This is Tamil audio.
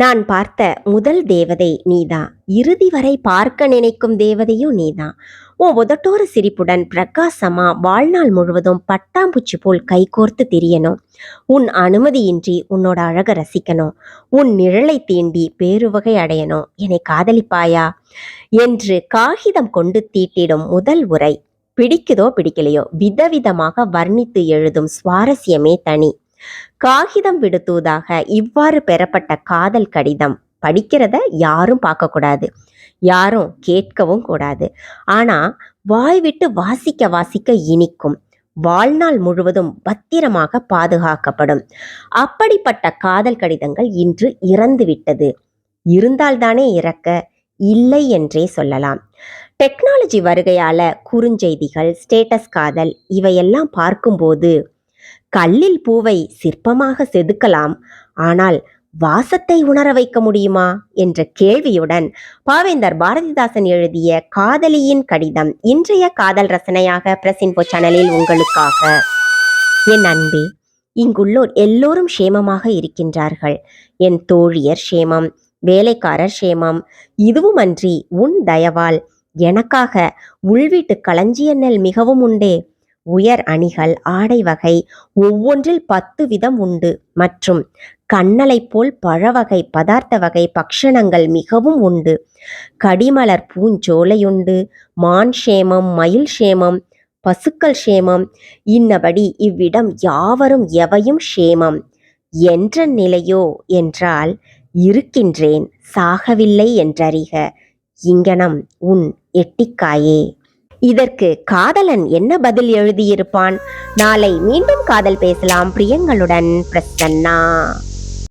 நான் பார்த்த முதல் தேவதை நீதான். இறுதி வரை பார்க்க நினைக்கும் தேவதையும் நீதான். உன் உதட்டோர சிரிப்புடன் பிரகாசமா வாழ்நாள் முழுவதும் பட்டாம்பூச்சி போல் கைகோர்த்து திரியணும். உன் அனுமதியின்றி உன்னோட அழக ரசிக்கணும். உன் நிழலை தீண்டி பேருவகை அடையணும். என்னை காதலிப்பாயா என்று காகிதம் கொண்டு தீட்டிடும் முதல் உரை. பிடிக்குதோ பிடிக்கலையோ விதவிதமாக வர்ணித்து எழுதும் சுவாரஸ்யமே தனி. காகிதம் விடுத்தூதாக இவ்வாறு பெறப்பட்ட காதல் கடிதம் படிக்கிறத யாரும் பார்க்கக்கூடாது, யாரும் கேட்கவும் கூடாது. ஆனா வாய் விட்டு வாசிக்க வாசிக்க இனிக்கும். வாழ்நாள் முழுவதும் பத்திரமாக பாதுகாக்கப்படும். அப்படிப்பட்ட காதல் கடிதங்கள் இன்று இறந்துவிட்டது. இருந்தால்தானே இறக்க, இல்லை என்றே சொல்லலாம். டெக்னாலஜி வருகையால குறுஞ்செய்திகள், ஸ்டேட்டஸ் காதல் இவையெல்லாம் பார்க்கும்போது கல்லில் பூவை சிற்பமாக செதுக்கலாம், ஆனால் வாசத்தை உணர வைக்க முடியுமா என்ற கேள்வியுடன் பாவேந்தர் பாரதிதாசன் எழுதிய காதலியின் கடிதம் இன்றைய காதல் ரசனையாக பிரசின்போ சேனலில் உங்களுக்காக. என் அன்பே, இங்குள்ளோர் எல்லோரும் சேமமாக இருக்கின்றார்கள். என் தோழியர் சேமம், வேலைக்காரர் சேமம். இதுவுமன்றி உன் தயவால் எனக்காக உள்வீட்டு களஞ்சிய நெல் மிகவும் உண்டே. உயர் அணிகள், ஆடை வகை ஒவ்வொன்றில் 10 விதம் உண்டு. மற்றும் கண்ணலை போல் பழவகை, பதார்த்த வகை, பக்ஷணங்கள் மிகவும் உண்டு. கடிமலர் பூஞ்சோலையுண்டு. மான் சேமம், மயில் சேமம், பசுக்கள் சேமம். இன்னபடி இவ்விடம் யாவரும் எவையும் சேமம். என்ற நிலையோ என்றால் இருக்கின்றேன், சாகவில்லை என்றறிக. இங்கனம் உன் எட்டிக்காயே. இதற்கு காதலன் என்ன பதில் எழுதியிருப்பான்? நாளை மீண்டும் காதல் பேசலாம். பிரியங்களுடன் பிரசன்னா.